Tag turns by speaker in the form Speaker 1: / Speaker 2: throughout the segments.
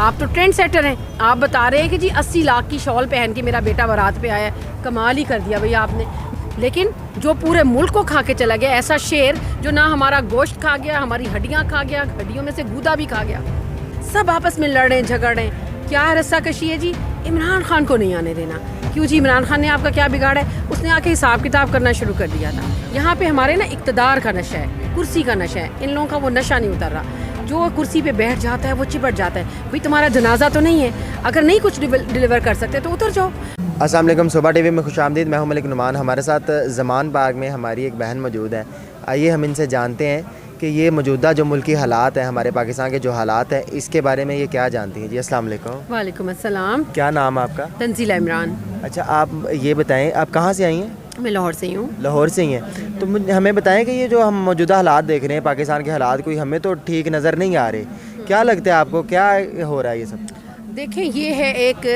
Speaker 1: آپ تو trend setter ہیں. آپ بتا رہے ہیں کہ جی 80 لاکھ کی شال پہن کے میرا بیٹا بارات پہ آیا ہے. کمال ہی کر دیا بھئی آپ نے. لیکن جو پورے ملک کو کھا کے چلا گیا, ایسا شیر جو نہ ہمارا گوشت کھا گیا, ہماری ہڈیاں کھا گیا, ہڈیوں میں سے گودا بھی کھا گیا, سب آپس میں لڑ رہے ہیں, جھگڑ رہے ہیں. کیا رسا کشی ہے جی؟ عمران خان کو نہیں آنے دینا. کیوں جی؟ عمران خان نے آپ کا کیا بگاڑا ہے؟ اس نے آ کے حساب کتاب کرنا شروع کر دیا تھا. یہاں پہ ہمارے نا اقتدار کا نشہ ہے, کرسی کا نشہ ہے. ان لوگوں کا وہ نشہ نہیں اتر رہا. جو کرسی پہ بیٹھ جاتا ہے وہ چپٹ جاتا ہے. بھئی تمہارا جنازہ تو نہیں ہے, اگر نہیں کچھ ڈیلیور کر سکتے تو اتر جاؤ.
Speaker 2: السلام علیکم. صبح ٹی وی میں خوش آمدید. میں ہوں ملک نعمان. ہمارے ساتھ زمان باغ میں ہماری ایک بہن موجود ہے. آئیے ہم ان سے جانتے ہیں کہ یہ موجودہ جو ملکی حالات ہیں, ہمارے پاکستان کے جو حالات ہیں, اس کے بارے میں یہ کیا جانتی ہیں. جی السلام علیکم.
Speaker 1: وعلیکم السلام.
Speaker 2: کیا نام ہے آپ کا؟
Speaker 1: تنزیلہ عمران.
Speaker 2: اچھا, آپ یہ بتائیں آپ کہاں سے آئی ہیں؟
Speaker 1: میں لاہور سے ہی ہوں.
Speaker 2: لاہور سے ہی ہیں. تو ہمیں بتائیں کہ یہ جو ہم موجودہ حالات دیکھ رہے ہیں پاکستان کے حالات, کوئی ہمیں تو ٹھیک نظر نہیں آ رہے. کیا لگتا ہے آپ کو کیا ہو رہا ہے یہ سب؟
Speaker 1: دیکھیں, یہ ہے ایک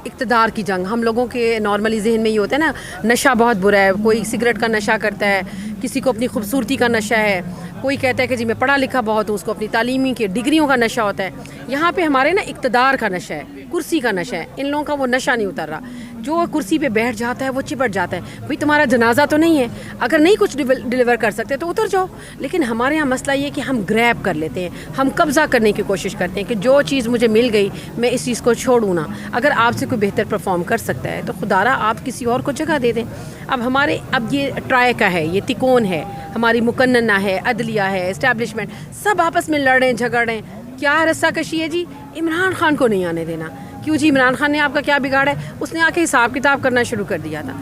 Speaker 1: اقتدار کی جنگ. ہم لوگوں کے نارملی ذہن میں یہ ہوتا ہے نا, نشہ بہت برا ہے. کوئی سگریٹ کا نشہ کرتا ہے, کسی کو اپنی خوبصورتی کا نشہ ہے, کوئی کہتا ہے کہ جی میں پڑھا لکھا بہت ہوں, اس کو اپنی تعلیمی کے ڈگریوں کا نشہ ہوتا ہے. یہاں پہ ہمارے نا اقتدار کا نشہ ہے, کرسی کا نشہ ہے. ان لوگوں کا وہ نشہ نہیں اتر رہا. جو کرسی پہ بیٹھ جاتا ہے وہ چپٹ جاتا ہے. بھئی تمہارا جنازہ تو نہیں ہے, اگر نہیں کچھ ڈیلیور کر سکتے تو اتر جاؤ. لیکن ہمارے یہاں مسئلہ یہ کہ ہم گریب کر لیتے ہیں, ہم قبضہ کرنے کی کوشش کرتے ہیں کہ جو چیز مجھے مل گئی میں اس چیز کو چھوڑوں نا. اگر آپ سے کوئی بہتر پرفارم کر سکتا ہے تو خدا را آپ کسی اور کو جگہ دے دیں. اب یہ ٹرائی کا ہے, یہ تکون ہے, ہماری مقننہ ہے, عدلیہ ہے, اسٹیبلشمنٹ, سب آپس میں لڑ رہے ہیں, جھگڑ رہے ہیں. کیا رسا کشی ہے جی؟ عمران خان کو نہیں آنے دینا. کیوں جی؟ عمران خان نے آپ کا کیا بگاڑا ہے؟ اس نے آ کے حساب کتاب کرنا شروع کر دیا تھا.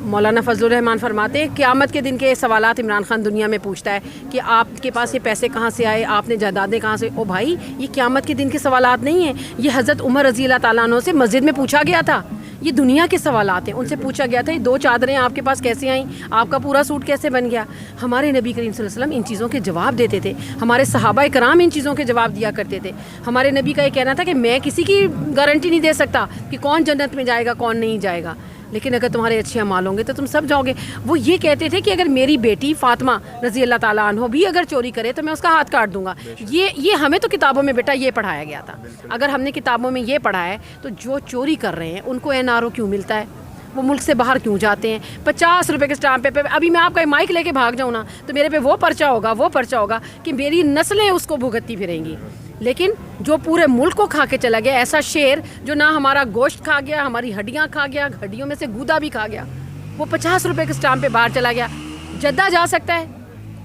Speaker 1: مولانا فضل الرحمان فرماتے ہیں قیامت کے دن کے سوالات عمران خان دنیا میں پوچھتا ہے کہ آپ کے پاس یہ پیسے کہاں سے آئے, آپ نے جائیدادیں کہاں سے. او بھائی, یہ قیامت کے دن کے سوالات نہیں ہیں. یہ حضرت عمر رضی اللہ تعالیٰ عنہ سے مسجد میں پوچھا گیا تھا. یہ دنیا کے سوالات ہیں. ان سے پوچھا گیا تھا یہ 2 چادریں آپ کے پاس کیسے آئیں, آپ کا پورا سوٹ کیسے بن گیا. ہمارے نبی کریم صلی اللہ علیہ وسلم ان چیزوں کے جواب دیتے تھے. ہمارے صحابہ کرام ان چیزوں کے جواب دیا کرتے تھے. ہمارے نبی کا یہ کہنا تھا کہ میں کسی کی گارنٹی نہیں دے سکتا کہ کون جنت میں جائے گا کون نہیں جائے گا, لیکن اگر تمہارے اچھے اعمال ہوں گے تو تم سب جاؤ گے. وہ یہ کہتے تھے کہ اگر میری بیٹی فاطمہ رضی اللہ تعالیٰ عنہ بھی اگر چوری کرے تو میں اس کا ہاتھ کاٹ دوں گا. یہ ہمیں تو کتابوں میں بیٹا یہ پڑھایا گیا تھا. اگر ہم نے کتابوں میں یہ پڑھا ہے تو جو چوری کر رہے ہیں ان کو NRO کیوں ملتا ہے؟ وہ ملک سے باہر کیوں جاتے ہیں؟ 50 روپے کے اسٹامپ پہ ابھی میں آپ کا مائک لے کے بھاگ جاؤں نا تو میرے پہ وہ پرچہ ہوگا کہ میری نسلیں اس کو بھگتتی پھریں گی. لیکن جو پورے ملک کو کھا کے چلا گیا, ایسا شیر جو نہ ہمارا گوشت کھا گیا, ہماری ہڈیاں کھا گیا, ہڈیوں میں سے گودا بھی کھا گیا, وہ 50 روپے کے اسٹامپ پہ باہر چلا گیا. جدہ جا سکتا ہے,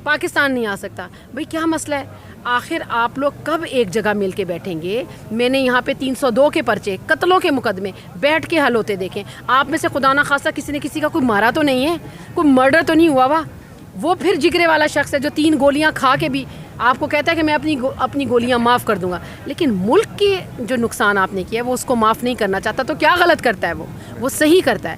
Speaker 1: پاکستان نہیں آ سکتا. بھئی کیا مسئلہ ہے؟ آخر آپ لوگ کب ایک جگہ مل کے بیٹھیں گے؟ میں نے یہاں پہ 302 کے پرچے, قتلوں کے مقدمے بیٹھ کے حل ہوتے دیکھیں. آپ میں سے خدا نہ خواستہ کسی نے کسی کا کوئی مارا تو نہیں ہے, کوئی مرڈر تو نہیں ہوا. وہ پھر جگرے والا شخص ہے جو 3 گولیاں کھا کے بھی آپ کو کہتا ہے کہ میں اپنی گولیاں معاف کر دوں گا, لیکن ملک کے جو نقصان آپ نے کیا وہ اس کو معاف نہیں کرنا چاہتا. تو کیا غلط کرتا ہے وہ صحیح کرتا ہے.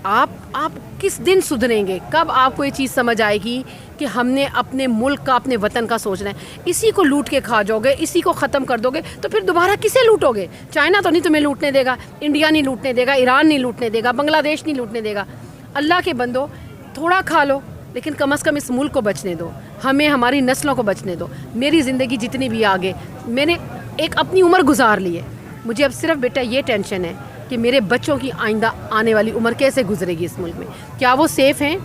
Speaker 1: آپ کس دن سدھریں گے؟ کب آپ کو یہ چیز سمجھ آئے گی کہ ہم نے اپنے ملک کا, اپنے وطن کا سوچنا ہے؟ اسی کو لوٹ کے کھا جاؤ گے, اسی کو ختم کر دو گے تو پھر دوبارہ کسے لوٹو گے؟ چائنا تو نہیں تمہیں لوٹنے دے گا, انڈیا نہیں لوٹنے دے گا, ایران نہیں لوٹنے دے گا, بنگلہ دیش نہیں لوٹنے دے گا. اللہ کے بندو, تھوڑا کھا لو لیکن کم از کم اس ملک کو بچنے دو, ہمیں ہماری نسلوں کو بچنے دو. میری زندگی جتنی بھی آگے, میں نے ایک اپنی عمر گزار لی ہے. مجھے اب صرف بیٹا یہ ٹینشن ہے کہ میرے بچوں کی آئندہ آنے والی عمر کیسے گزرے گی اس ملک میں. کیا وہ سیف ہیں؟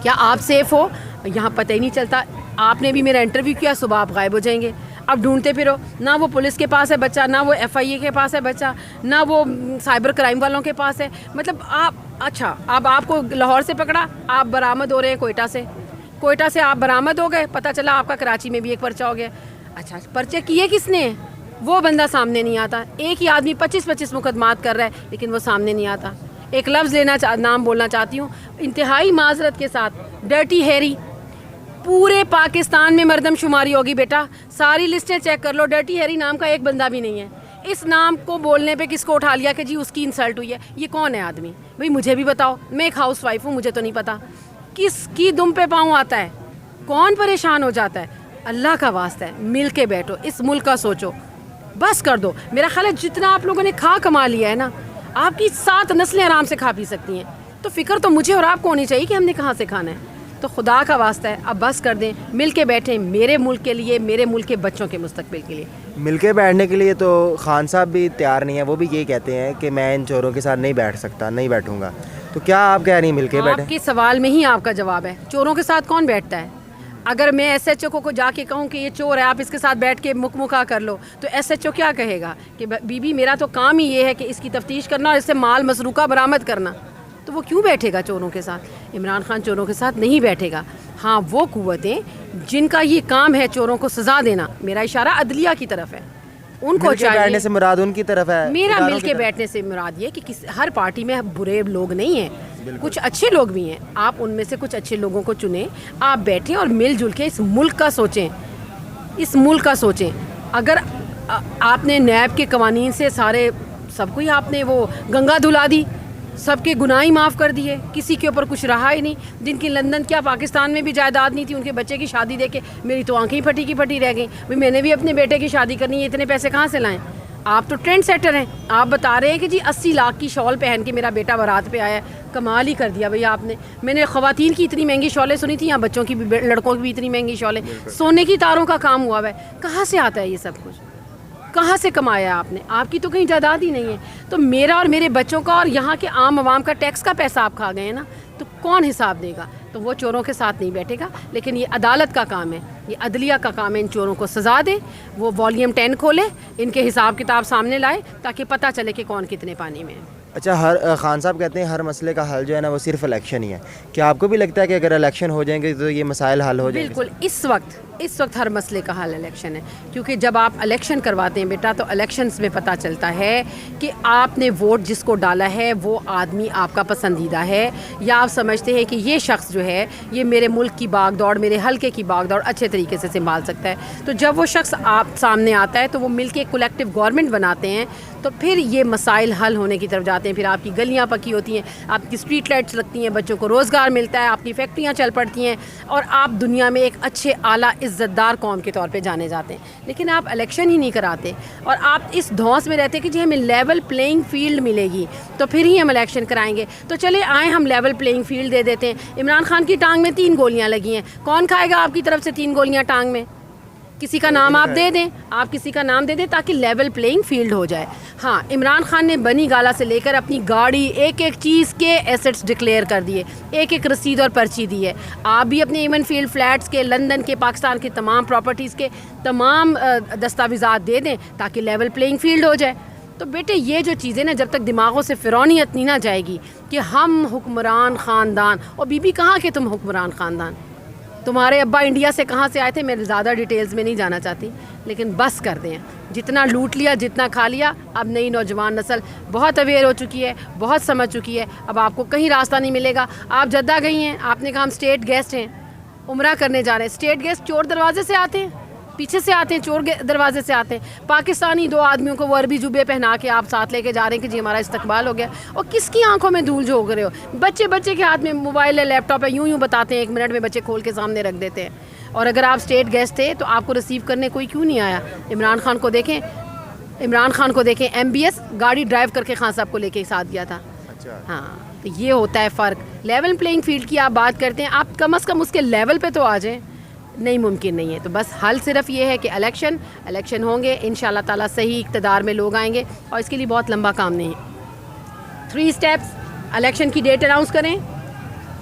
Speaker 1: کیا آپ سیف ہو؟ یہاں پتہ ہی نہیں چلتا. آپ نے بھی میرا انٹرویو کیا, صبح آپ غائب ہو جائیں گے. اب ڈھونڈتے پھرو, نہ وہ پولیس کے پاس ہے بچہ, نہ وہ FIA کے پاس ہے بچہ, نہ وہ سائبر کرائم والوں کے پاس ہے. مطلب اچھا اب آپ کو لاہور سے پکڑا, آپ برآمد ہو رہے ہیں کوئٹہ سے آپ برآمد ہو گئے, پتہ چلا آپ کا کراچی میں بھی ایک پرچہ ہو گیا. اچھا پرچے کیے کس نے؟ وہ بندہ سامنے نہیں آتا. ایک ہی آدمی 25 مقدمات کر رہا ہے لیکن وہ سامنے نہیں آتا. ایک لفظ نام بولنا چاہتی ہوں انتہائی معذرت کے ساتھ, ڈرٹی ہیری. پورے پاکستان میں مردم شماری ہوگی بیٹا, ساری لسٹیں چیک کر لو, ڈرٹی ہیری نام کا ایک بندہ بھی نہیں ہے. اس نام کو بولنے پہ کس کو اٹھا لیا کہ جی اس کی انسلٹ ہوئی ہے؟ یہ کون ہے آدمی؟ بھئی مجھے بھی بتاؤ, میں ایک ہاؤس وائف ہوں, مجھے تو نہیں پتا کس کی دم پہ پاؤں آتا ہے, کون پریشان ہو جاتا ہے. اللہ کا واسطہ ہے مل کے بیٹھو, اس ملک کا سوچو, بس کر دو. میرا خیال ہے جتنا آپ لوگوں نے کما لیا ہے نا, آپ کی 7 نسلیں آرام سے کھا پی سکتی ہیں. تو فکر تو مجھے اور آپ کو ہونی چاہیے کہ ہم نے کہاں سے کھانا ہے. تو خدا کا واسطہ ہے اب بس کر دیں, مل کے بیٹھیں میرے ملک کے لیے, میرے ملک کے بچوں کے مستقبل کے لیے.
Speaker 2: مل کے بیٹھنے کے لیے تو خان صاحب بھی تیار نہیں ہیں, وہ بھی یہی کہتے ہیں کہ میں ان چوروں کے ساتھ نہیں بیٹھ سکتا, نہیں بیٹھوں گا. تو کیا آپ کہہ رہی ہیں مل کے بیٹھیں؟
Speaker 1: آپ کے سوال میں ہی آپ کا جواب ہے. چوروں کے ساتھ کون بیٹھتا ہے؟ اگر میں ایس ایچ او کو جا کے کہوں کہ یہ چور ہے, آپ اس کے ساتھ بیٹھ کے مکا کر لو, تو ایس ایچ او کیا کہے گا کہ بی بی میرا تو کام ہی یہ ہے کہ اس کی تفتیش کرنا اور اس سے مال مسروقہ برآمد کرنا. تو وہ کیوں بیٹھے گا چوروں کے ساتھ؟ عمران خان چوروں کے ساتھ نہیں بیٹھے گا. ہاں وہ قوتیں جن کا یہ کام ہے چوروں کو سزا دینا, میرا اشارہ عدلیہ کی طرف ہے, ان کو چاہیے.
Speaker 2: بیٹھنے سے مراد ان کی طرف ہے,
Speaker 1: میرا مل کے بیٹھنے سے مراد یہ کہ ہر پارٹی میں برے لوگ نہیں ہیں, کچھ اچھے لوگ بھی ہیں. آپ ان میں سے کچھ اچھے لوگوں کو چنیں, آپ بیٹھیں اور مل جل کے اس ملک کا سوچیں, اس ملک کا سوچیں. اگر آپ نے نیب کے قوانین سے سارے سب کو ہی آپ نے وہ گنگا دھلا دی, سب کے گناہ ہی معاف کر دیے, کسی کے اوپر کچھ رہا ہی نہیں. جن کی لندن کیا پاکستان میں بھی جائیداد نہیں تھی, ان کے بچے کی شادی دے کے میری تو آنکھیں پھٹی کی پھٹی رہ گئیں. میں نے بھی اپنے بیٹے کی شادی کرنی ہے, اتنے پیسے کہاں سے لائیں؟ آپ تو ٹرینڈ سیٹر ہیں. آپ بتا رہے ہیں کہ جی 80 لاکھ کی شال پہن کے میرا بیٹا بارات پہ آیا ہے. کمال ہی کر دیا بھئی آپ نے. میں نے خواتین کی اتنی مہنگی شالیں سنی تھی, یہاں بچوں کی بھی, لڑکوں کی بھی اتنی مہنگی شالیں. سونے کی تاروں کا کام ہوا ہے. کہاں سے آتا ہے یہ سب کچھ؟ کہاں سے کمایا آپ نے؟ آپ کی تو کہیں جائیداد ہی نہیں ہے. تو میرا اور میرے بچوں کا اور یہاں کے عام عوام کا ٹیکس کا پیسہ آپ کھا گئے ہیں نا, تو کون حساب دے گا؟ تو وہ چوروں کے ساتھ نہیں بیٹھے گا. لیکن یہ عدالت کا کام ہے, یہ عدلیہ کا کام ہے ان چوروں کو سزا دے. وہ والیوم 10 کھولے, ان کے حساب کتاب سامنے لائے, تاکہ پتہ چلے کہ کون کتنے پانی میں ہے.
Speaker 2: اچھا, خان صاحب کہتے ہیں ہر مسئلے کا حل جو ہے نا وہ صرف الیکشن ہی ہے. کیا آپ کو بھی لگتا ہے کہ اگر الیکشن ہو جائیں گے تو یہ مسائل حل ہو جائیں گے؟
Speaker 1: بالکل. اس وقت ہر مسئلے کا حل الیکشن ہے, کیونکہ جب آپ الیکشن کرواتے ہیں بیٹا, تو الیکشنز میں پتہ چلتا ہے کہ آپ نے ووٹ جس کو ڈالا ہے وہ آدمی آپ کا پسندیدہ ہے, یا آپ سمجھتے ہیں کہ یہ شخص جو ہے یہ میرے ملک کی باغ دوڑ, میرے حلقے کی باغ دوڑ اچھے طریقے سے سنبھال سکتا ہے. تو جب وہ شخص آپ سامنے آتا ہے تو وہ مل کے کولیکٹیو گورنمنٹ بناتے ہیں, تو پھر یہ مسائل حل ہونے کی طرف جاتے ہیں. پھر آپ کی گلیاں پکی ہوتی ہیں, آپ کی اسٹریٹ لائٹس لگتی ہیں, بچوں کو روزگار ملتا ہے, آپ کی فیکٹریاں چل پڑتی ہیں, اور آپ دنیا میں ایک اچھے اعلیٰ عزت دار قوم کے طور پہ جانے جاتے ہیں. لیکن آپ الیکشن ہی نہیں کراتے, اور آپ اس دھونس میں رہتے کہ جی ہمیں لیول پلینگ فیلڈ ملے گی تو پھر ہی ہم الیکشن کرائیں گے. تو چلے آئیں ہم لیول پلینگ فیلڈ دے دیتے ہیں. عمران خان کی ٹانگ میں 3 گولیاں لگی ہیں, کون کھائے گا آپ کی طرف سے 3 گولیاں ٹانگ میں؟ کسی کا نام آپ دے دیں, آپ کسی کا نام دے دیں تاکہ لیول پلینگ فیلڈ ہو جائے. ہاں, عمران خان نے بنی گالا سے لے کر اپنی گاڑی, ایک ایک چیز کے ایسٹس ڈکلیئر کر دیے, ایک ایک رسید اور پرچی دی ہے. آپ بھی اپنے ایون فیلڈ فلیٹس کے, لندن کے, پاکستان کے تمام پراپرٹیز کے تمام دستاویزات دے دیں تاکہ لیول پلینگ فیلڈ ہو جائے. تو بیٹے یہ جو چیزیں نا, جب تک دماغوں سے فرونیت نہیں نہ جائے گی کہ ہم حکمران خاندان, اور بی بی کہاں کہ تم حکمران خاندان, تمہارے ابا انڈیا سے کہاں سے آئے تھے, میں زیادہ ڈیٹیلز میں نہیں جانا چاہتی, لیکن بس کر دیں. جتنا لوٹ لیا, جتنا کھا لیا. اب نئی نوجوان نسل بہت اویئر ہو چکی ہے, بہت سمجھ چکی ہے. اب آپ کو کہیں راستہ نہیں ملے گا. آپ جدہ گئی ہیں, آپ نے کہا ہم اسٹیٹ گیسٹ ہیں, عمرہ کرنے جا رہے ہیں. اسٹیٹ گیسٹ چور دروازے سے آتے ہیں, پیچھے سے آتے ہیں, چور دروازے سے آتے ہیں. پاکستانی 2 آدمیوں کو وہ عربی جبے پہنا کے آپ ساتھ لے کے جا رہے ہیں کہ جی ہمارا استقبال ہو گیا. اور کس کی آنکھوں میں دھول جھونک رہے ہو؟ بچے کے ہاتھ میں موبائل ہے, لیپ ٹاپ ہے, یوں باتے ہیں, 1 منٹ میں بچے کھول کے سامنے رکھ دیتے ہیں. اور اگر آپ اسٹیٹ گیسٹ تھے تو آپ کو ریسیو کرنے کوئی کیوں نہیں آیا؟ عمران خان کو دیکھیں, MBS گاڑی ڈرائیو کر کے خان صاحب کو لے کے ساتھ گیا تھا. ہاں, تو یہ ہوتا ہے فرق. لیول پلینگ فیلڈ کی آپ بات کرتے ہیں, آپ کم از کم اس کے لیول پہ تو آ جائیں. نہیں, ممکن نہیں ہے. تو بس حل صرف یہ ہے کہ الیکشن ہوں گے انشاءاللہ تعالیٰ, صحیح اقتدار میں لوگ آئیں گے, اور اس کے لیے بہت لمبا کام نہیں ہے. 3 اسٹیپس: الیکشن کی ڈیٹ اناؤنس کریں,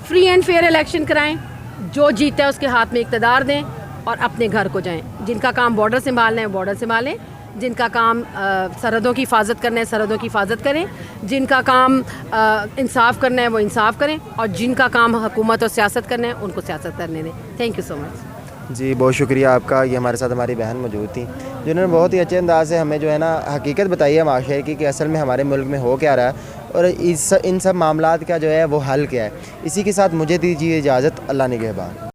Speaker 1: فری اینڈ فیئر الیکشن کرائیں, جو جیتا ہے اس کے ہاتھ میں اقتدار دیں, اور اپنے گھر کو جائیں. جن کا کام بارڈر سنبھالنا ہے بارڈر سنبھالیں, جن کا کام سرحدوں کی حفاظت کرنا ہے سرحدوں کی حفاظت کریں, جن کا کام انصاف کرنا ہے وہ انصاف کریں, اور جن کا کام حکومت اور سیاست کرنا ہے ان کو سیاست کرنے دیں. تھینک یو سو مچ.
Speaker 2: جی, بہت شکریہ آپ کا. یہ ہمارے ساتھ ہماری بہن موجود تھیں, جنہوں نے بہت ہی اچھے انداز سے ہمیں جو ہے نا حقیقت بتائی ہے معاشرے کی کہ اصل میں ہمارے ملک میں ہو کیا رہا ہے, اور ان سب معاملات کا جو ہے وہ حل کیا ہے. اسی کے ساتھ مجھے دیجیے اجازت. اللہ نگہبان.